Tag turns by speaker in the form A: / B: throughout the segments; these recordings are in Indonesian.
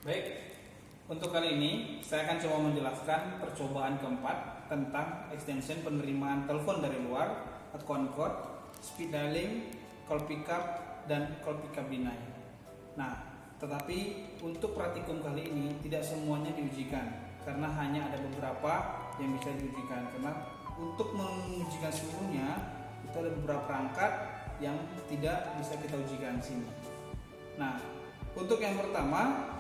A: Baik, untuk kali ini saya akan coba menjelaskan percobaan keempat tentang extension penerimaan telepon dari luar, account code, speed dialing, call pickup, dan call pickup deny. Nah, tetapi untuk praktikum kali ini tidak semuanya diujikan karena hanya ada beberapa yang bisa diujikan. Karena untuk mengujikan seluruhnya itu ada beberapa perangkat yang tidak bisa kita ujikan di sini. Nah, untuk yang pertama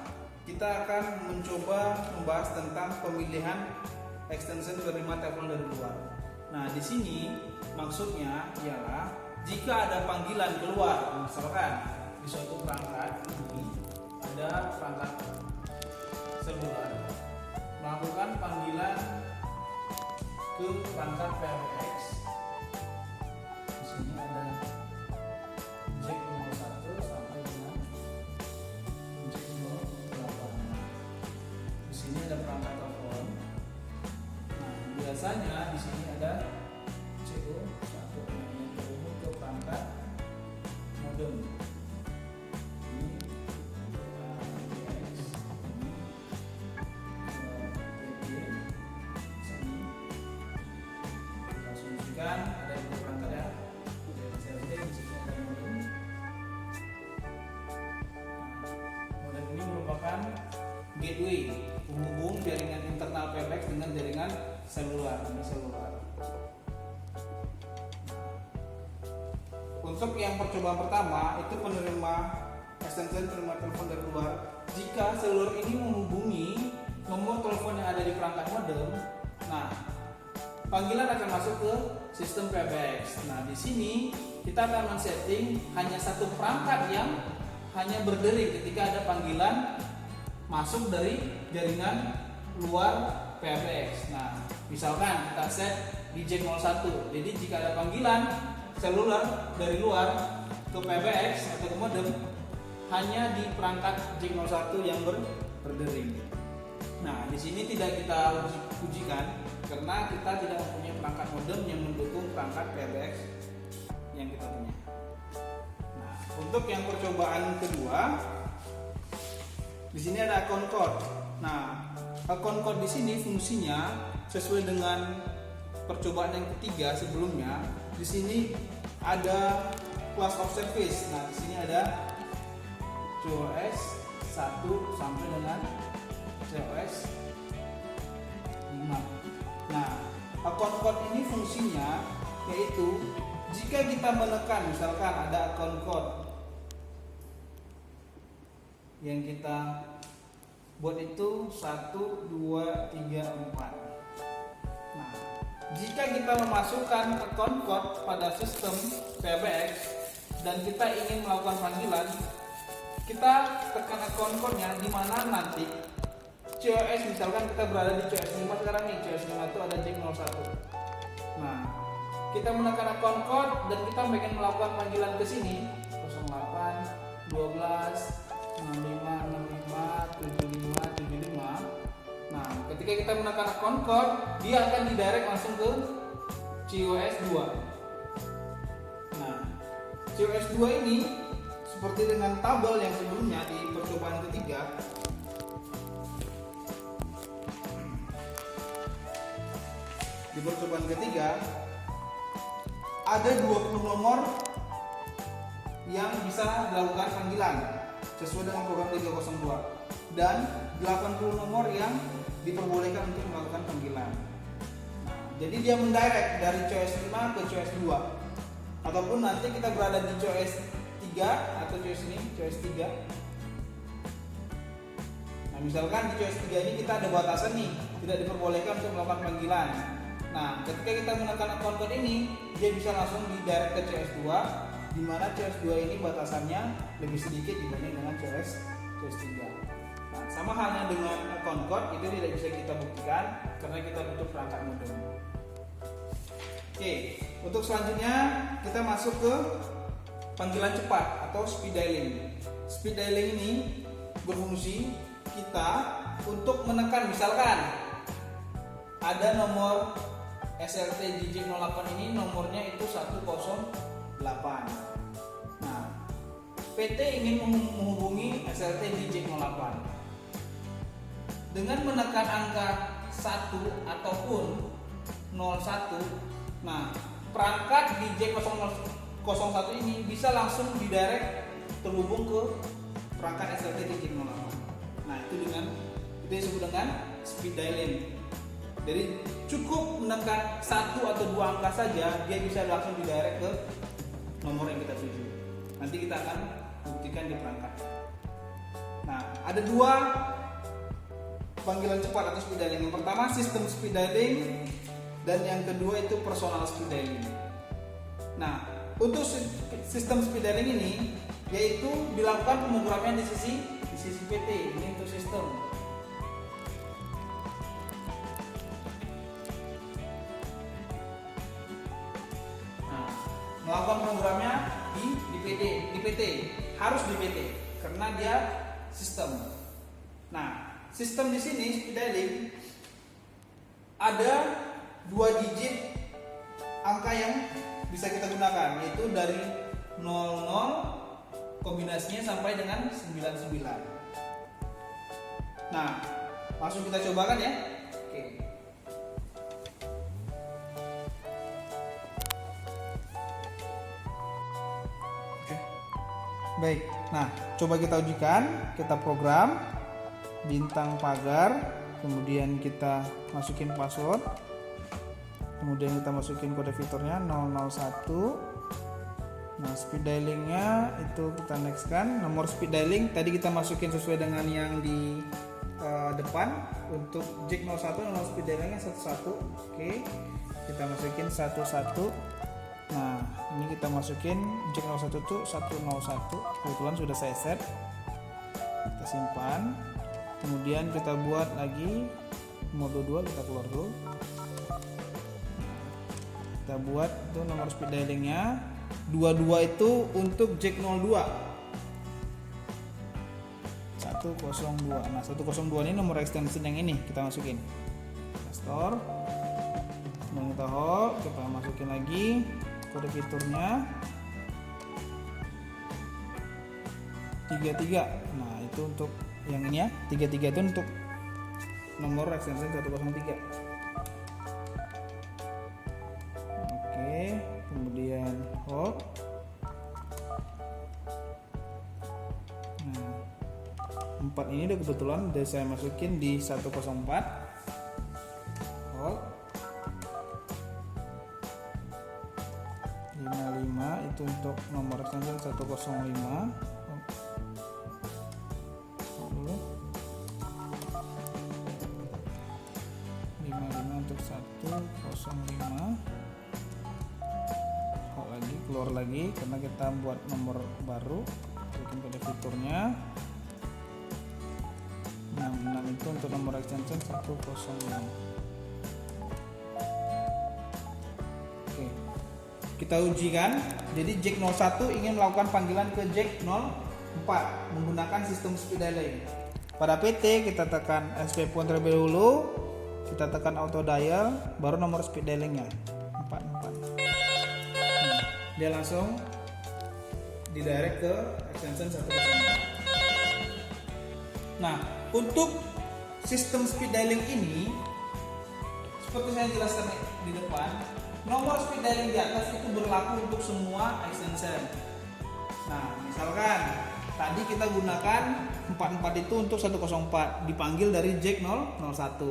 A: kita akan mencoba membahas tentang pemilihan extension penerima telepon dari luar. Nah, di sini maksudnya ialah jika ada panggilan keluar, misalkan di suatu perangkat ini ada perangkat seluler melakukan panggilan ke perangkat PBX. Di sini ada jack 01 sampai dengan jack 08. Di sini ada perangkat telepon. Nah, biasanya di sini ada CO 1 yang terhubung ke perangkat modem. Ini PBX, ini TP, sini kita asumsikan ada dua perangkat ya. CLT di sini ada modem. Modem ini merupakan gateway penghubung jaringan internal PBX dengan jaringan seluler. Untuk yang percobaan pertama itu penerima extension penerima telepon dari luar. Jika seluler ini menghubungi nomor telepon yang ada di perangkat modem, nah panggilan akan masuk ke sistem PBX. Nah, di sini kita akan men-setting hanya satu perangkat yang hanya berdering ketika ada panggilan masuk dari jaringan luar PBX. Nah, misalkan kita set di jack 01. Jadi jika ada panggilan seluler dari luar ke PBX atau ke modem hanya di perangkat jack 01 yang berdering. Nah, di sini tidak kita ujikan karena kita tidak mempunyai perangkat modem yang mendukung perangkat PBX yang kita punya. Nah, untuk yang percobaan kedua, di sini ada account code. Nah, account code di sini fungsinya sesuai dengan percobaan yang ketiga sebelumnya. Di sini ada class of service. Nah, di sini ada COS 1 sampai dengan COS 5. Nah, account code ini fungsinya yaitu jika kita menekan, misalkan ada account code yang kita buat itu 1, 2, 3, 4. Nah, jika kita memasukkan account code pada sistem PBX dan kita ingin melakukan panggilan, kita tekan account code-nya di mana nanti COS, misalkan kita berada di COS 5 sekarang nih, COS 5 itu ada jack 01. Nah, kita menekan account code dan kita ingin melakukan panggilan ke sini 08 12 65 65 75 75. Nah, ketika kita menekan account code, dia akan didirect langsung ke COS 2. Nah, COS 2 ini seperti dengan tabel yang sebelumnya di percobaan ketiga. Di percobaan ketiga ada 20 nomor yang bisa dilakukan panggilan sesuai dengan program 302 dan 80 nomor yang diperbolehkan untuk melakukan panggilan. Nah, jadi dia mendirect dari COS 5 ke COS 2 ataupun nanti kita berada di COS 3 atau COS ini COS 3. Nah, misalkan di COS 3 ini kita ada batasan nih, tidak diperbolehkan untuk melakukan panggilan. Nah, ketika kita menekan account code ini, dia bisa langsung didirect ke COS 2 di mana COS 2 ini batasannya lebih sedikit dibanding dengan COS 3. Nah, sama halnya dengan account code itu tidak bisa kita buktikan karena kita butuh perangkat modem. Oke, untuk selanjutnya kita masuk ke panggilan cepat atau speed dialing. Speed dialing ini berfungsi kita untuk menekan, misalkan ada nomor SLT di jack 08 ini, nomornya itu 108. Nah, PT ingin menghubungi SLT di jack 08. dengan menekan angka 1 ataupun 01, nah perangkat di J001 ini bisa langsung didirect terhubung ke perangkat SLT di J08. Nah itu disebut dengan speed dialing. Jadi cukup menekan 1 atau 2 angka saja, dia bisa langsung didirect ke nomor yang kita tuju. Nanti kita akan buktikan di perangkat. Nah ada 2 panggilan cepat atau speed dialing. Yang pertama sistem speed dialing dan yang kedua itu personal speed dialing. Nah untuk sistem speed dialing ini yaitu dilakukan pemrograman di sisi PT. Ini untuk sistem. Nah, melakukan programnya di PT harus di PT karena dia sistem. Nah, sistem di sini speed dialing ada 2 digit angka yang bisa kita gunakan, yaitu dari 00 kombinasinya sampai dengan 99. Nah, langsung kita cobakan ya. Oke. Baik. Nah, coba kita ujikan, kita program bintang pagar, kemudian kita masukin password, kemudian kita masukin kode fiturnya 001. Nah speed dialingnya itu kita next kan. Nomor speed dialing tadi kita masukin sesuai dengan yang di depan. Untuk J01 nomor speed dialingnya 11. Oke, kita masukin 11. Nah ini kita masukin J01 itu 101. Kebetulan sudah saya set. Kita simpan. Kemudian kita buat lagi mode 2, kita keluar dulu. Kita buat itu nomor speed dialingnya 22 itu untuk J02 102. Nah 102 ini nomor extension yang ini kita masukin. Kita store, kemudian kita hold, kita masukin lagi kode fiturnya 33. Nah itu untuk yang ini ya, 33 itu untuk nomor extension 103. Kemudian hold. Nah 4 ini udah kebetulan udah saya masukin di 104. Hold. 55 itu untuk nomor extension 105. 55 untuk 105. Keluar lagi karena kita buat nomor baru, bikin kode fiturnya 66 itu untuk nomor extension 106. Oke, kita ujikan. Jadi J01 ingin melakukan panggilan ke J04 menggunakan sistem speed dialing. Pada PT kita tekan SP point terlebih dahulu, kita tekan auto dial, baru nomor speed dialingnya 44. Dia langsung didirect ke extension 104. Nah, untuk sistem speed dialing ini seperti saya jelaskan di depan, nomor speed dialing di atas itu berlaku untuk semua extension. Nah, misalkan tadi kita gunakan 44 itu untuk 104 dipanggil dari J001.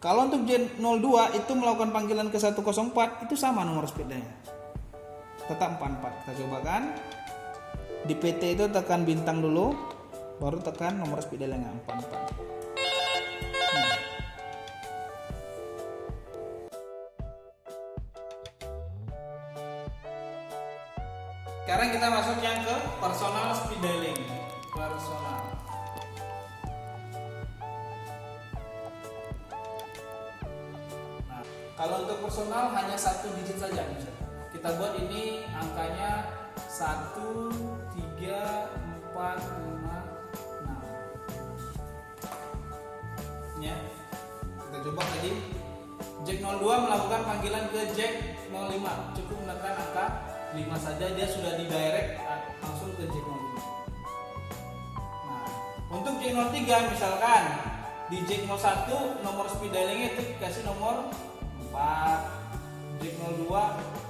A: Kalau untuk J02 itu melakukan panggilan ke 104 itu sama nomor speednya. Tetap 44. Kita cobakan. Di PT itu tekan bintang dulu, baru tekan nomor speed dialingnya 44. Sekarang kita masuk yang ke personal speed dialing. Personal. Nah, kalau untuk personal hanya 1 digit saja bisa. Kita buat ini angkanya 1, 3, 4, 5, 6. Ya. Kita coba tadi. J02 melakukan panggilan ke J05. Cukup menekan angka 5 saja, dia sudah didirect langsung ke J05. Nah, untuk J03 misalkan di jack 01 nomor speed dialingnya itu dikasih nomor 4, jack 02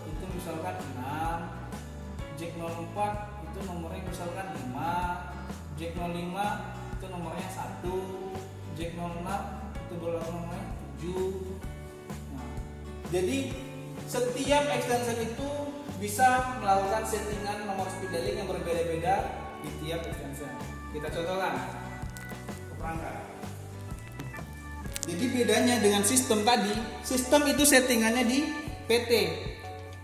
A: itu misalkan 6, jack 04 itu nomornya misalkan 5, jack 05 itu nomornya 1, jack 06 itu nomornya 7. Nah, jadi setiap extension itu bisa melakukan settingan nomor speed dialing yang berbeda-beda di tiap extension. Kita contohkan ke perangkat. Jadi bedanya dengan sistem tadi, sistem itu settingannya di PT.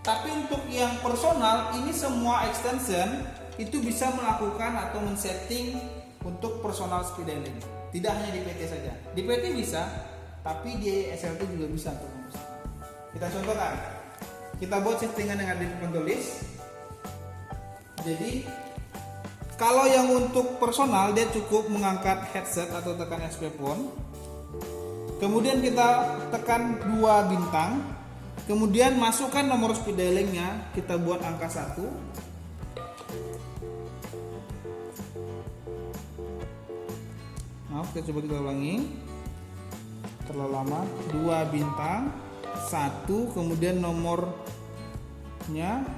A: Tapi untuk yang personal, ini semua extension itu bisa melakukan atau men-setting untuk personal speed dialing. Tidak hanya di PT saja. Di PT bisa, tapi di SLT juga bisa untuk personal. Kita contohkan. Kita buat settingan yang ada di papan tulis. Jadi kalau yang untuk personal dia cukup mengangkat headset atau tekan SP phone. Kemudian kita tekan 2 bintang. Kemudian masukkan nomor speed dialingnya, kita buat angka 1. Maaf, kita coba kita ulangi. Terlalu lama. 2 bintang, 1, kemudian nomornya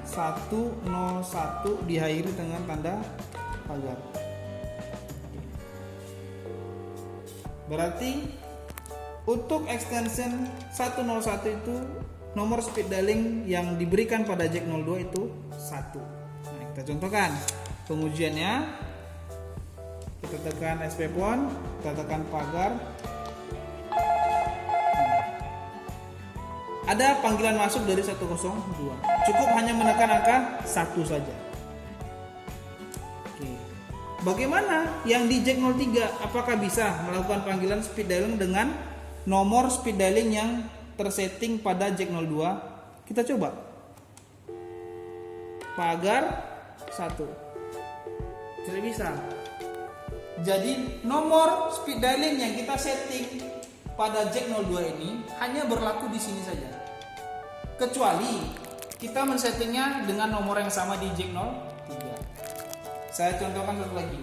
A: 101 diakhiri dengan tanda pagar. Berarti untuk extension 101 itu nomor speed dialing yang diberikan pada jack 02 itu 1. Nah, kita contohkan pengujiannya. Kita tekan SP phone, kita tekan pagar. Ada panggilan masuk dari 102. Cukup hanya menekan angka 1 saja. Oke. Bagaimana yang di jack 03? Apakah bisa melakukan panggilan speed dialing dengan nomor speed dialing yang tersetting pada jack 02? Kita coba. Pagar 1. Tidak bisa. Jadi nomor speed dialing yang kita setting pada jack 02 ini hanya berlaku di sini saja. Kecuali kita men-settingnya dengan nomor yang sama di jack 03. Saya contohkan satu lagi.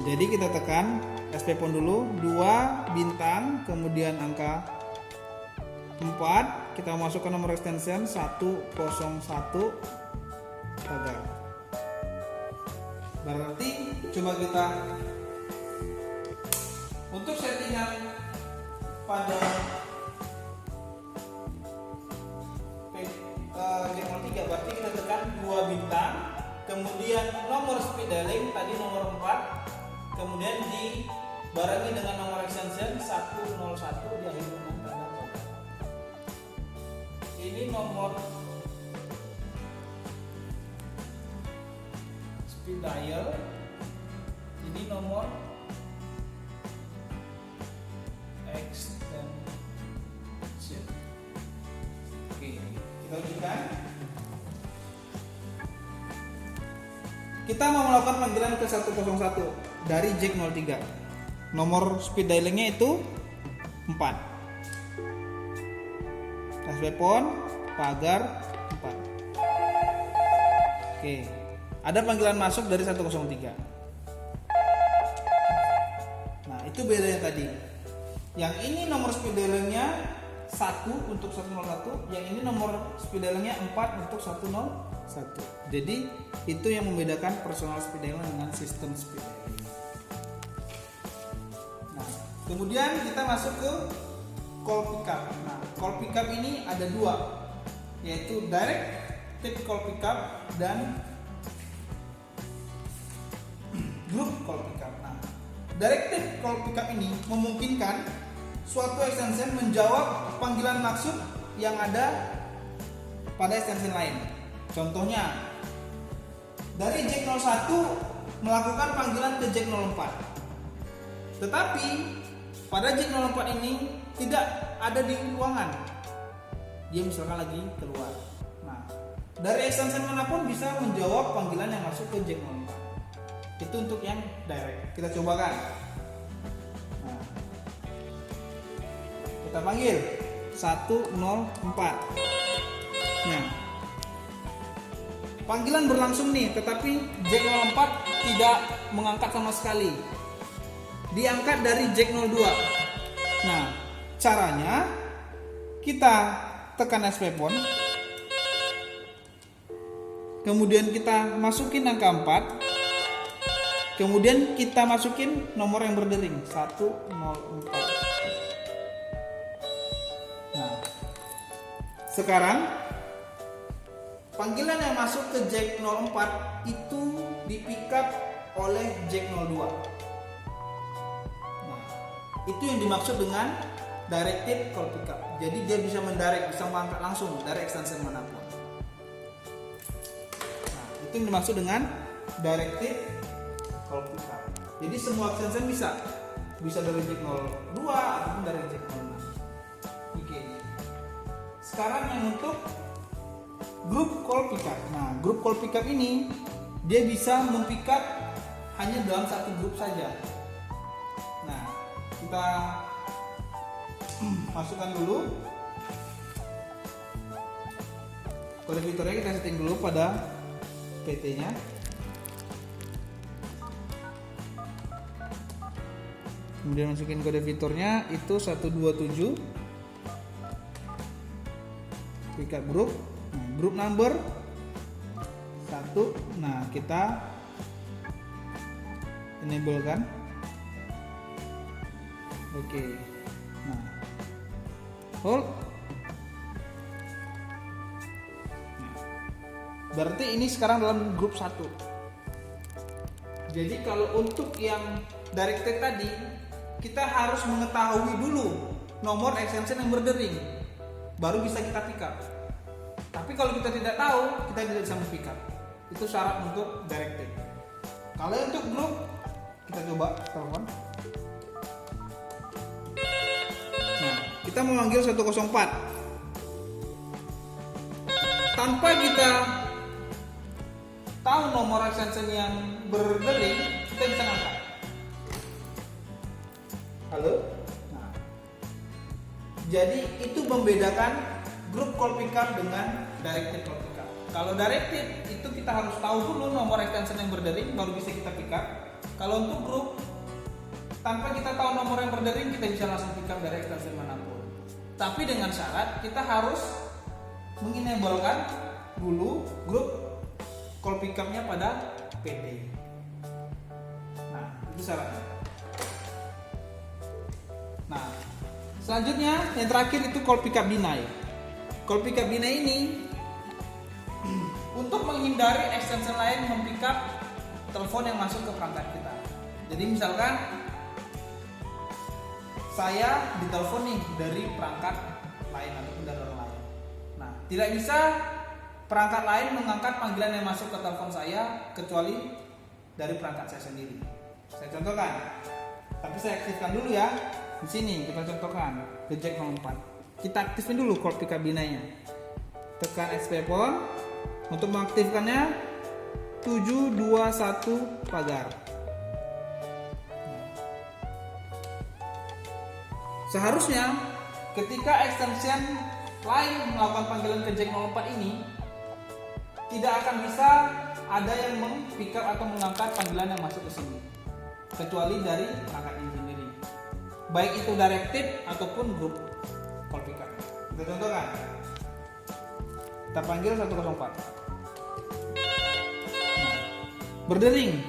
A: Jadi kita tekan SP phone dulu, 2 bintang, kemudian angka 4, kita masukkan nomor extension 101 pagar. Berarti coba kita untuk settingan pada jack 03 berarti kita tekan 2 bintang, kemudian nomor speed dialing tadi nomor 4, kemudian dibarengi dengan nomor extension 101 diakhiri dengan tanda pagar. Ini nomor speed dial, ini nomor extension. Oke, kita ujikan. Kita mau melakukan panggilan ke 101 dari jack 03. Nomor speed dialingnya itu 4. SP phone, pagar 4. Oke. Ada panggilan masuk dari 103. Nah, itu bedanya tadi. Yang ini nomor speed dialingnya 1 untuk 101, yang ini nomor speed dialingnya 4 untuk 101. Jadi itu yang membedakan personal speed dialing dengan sistem speed dialing. Nah, kemudian kita masuk ke call pickup. Nah, call pickup ini ada 2, yaitu direct tip call pickup dan group call pickup. Nah, direct tip call pickup ini memungkinkan suatu extension menjawab panggilan maksud yang ada pada extension lain. Contohnya, dari jack 01 melakukan panggilan ke jack 04. Tetapi pada jack 04 ini tidak ada di ruangan. Dia misalkan lagi keluar. Nah, dari extension manapun bisa menjawab panggilan yang masuk ke jack 04. Itu untuk yang direct. Kita cobakan. Nah, kita panggil 104. Nah, panggilan berlangsung nih, tetapi jack 04 tidak mengangkat sama sekali. diangkat dari jack 02. Nah, caranya kita tekan SP pon, kemudian kita masukin angka 4, kemudian kita masukin nomor yang berdering 104. Nah, sekarang panggilan yang masuk ke jack 04 itu di pick up oleh jack 02. Nah, itu yang dimaksud dengan directed call pick up. Jadi dia bisa mendirect, bisa mengangkat langsung dari extension manapun. Nah, itu yang dimaksud dengan directed call pick up. Jadi semua extension bisa dari jack 02 ataupun dari jack 06. Oke. Sekarang yang untuk group call pick up. Nah, group call pick up ini dia bisa mempick up hanya dalam satu grup saja. Nah, kita masukkan dulu kode fiturnya, kita setting dulu pada PT nya. Kemudian masukin kode fiturnya itu 127 pick up group. Nah, group number 1. Nah, kita enable kan. Oke. Nah, hold. Nah, berarti ini sekarang dalam grup 1. Jadi kalau untuk yang directed tadi, kita harus mengetahui dulu nomor extension yang berdering, baru bisa kita pick up. Tapi kalau kita tidak tahu, kita tidak bisa pick up. Itu syarat untuk directed. Kalau untuk grup, kita coba telepon. Nah, kita memanggil 104. Tanpa kita tahu nomor extension yang berdering, kita bisa ngangkat. Halo? Nah, jadi itu membedakan group call pick up dengan directed call pick up. Kalau directed itu kita harus tahu dulu nomor extension yang berdering, baru bisa kita pick up. Kalau untuk grup, tanpa kita tahu nomor yang berdering, kita bisa langsung pick up dari extension manapun. Tapi dengan syarat kita harus mengenablekan dulu grup call pick up-nya pada PD. Nah, itu syaratnya. Nah, selanjutnya yang terakhir itu call pick up deny. Call pick up deny ini untuk menghindari extension lain mempick up telepon yang masuk ke perangkat kita. Jadi misalkan saya ditelepon nih dari perangkat lain ataupun dari orang lain. Nah, tidak bisa perangkat lain mengangkat panggilan yang masuk ke telepon saya kecuali dari perangkat saya sendiri. Saya contohkan. Tapi saya aktifkan dulu ya. Di sini kita contohkan ke jack 04. Kita aktifin dulu call pick up deny-nya. Tekan SP pon. Untuk mengaktifkannya 721 pagar. Seharusnya ketika extension lain melakukan panggilan ke jack 04 ini, tidak akan bisa ada yang pick up atau mengangkat panggilan yang masuk ke sini, kecuali dari perangkat ini sendiri, baik itu directed ataupun group call pick up. Kita contohkan, kita panggil 104. Nah, berdering,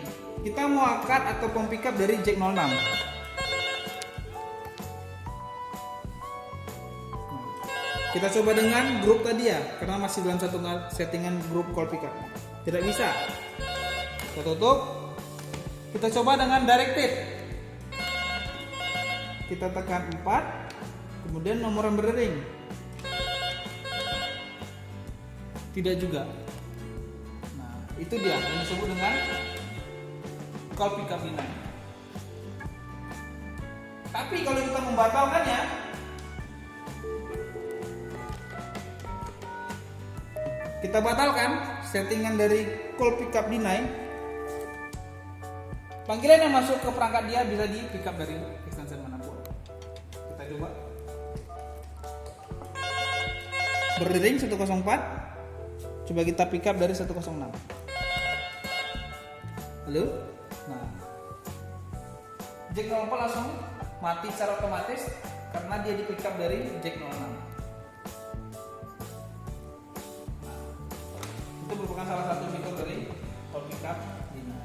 A: kita mau angkat atau pick up dari jack 06. Kita coba dengan grup tadi ya, karena masih dalam satu settingan grup call pick up. Tidak bisa. Kita tutup. Kita coba dengan directed. Kita tekan 4, kemudian nomor yang berdering. Tidak juga. Nah, itu dia yang disebut dengan call pick up deny. Tapi kalau kita membatalkannya, kita batalkan settingan dari call pick up deny, panggilan yang masuk ke perangkat dia bisa di pick up dari extension manapun. Kita coba. Berdering 104. Coba kita pick up dari 106. Halo? Nah, jack 04 langsung mati secara otomatis karena dia di pick up dari jack 06. Itu merupakan salah satu fitur dari call pick up Dina.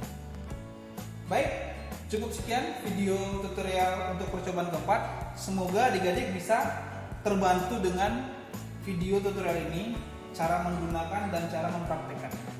A: Baik, cukup sekian video tutorial untuk percobaan keempat. Semoga adik-adik bisa terbantu dengan video tutorial ini, cara menggunakan dan cara mempraktekkan.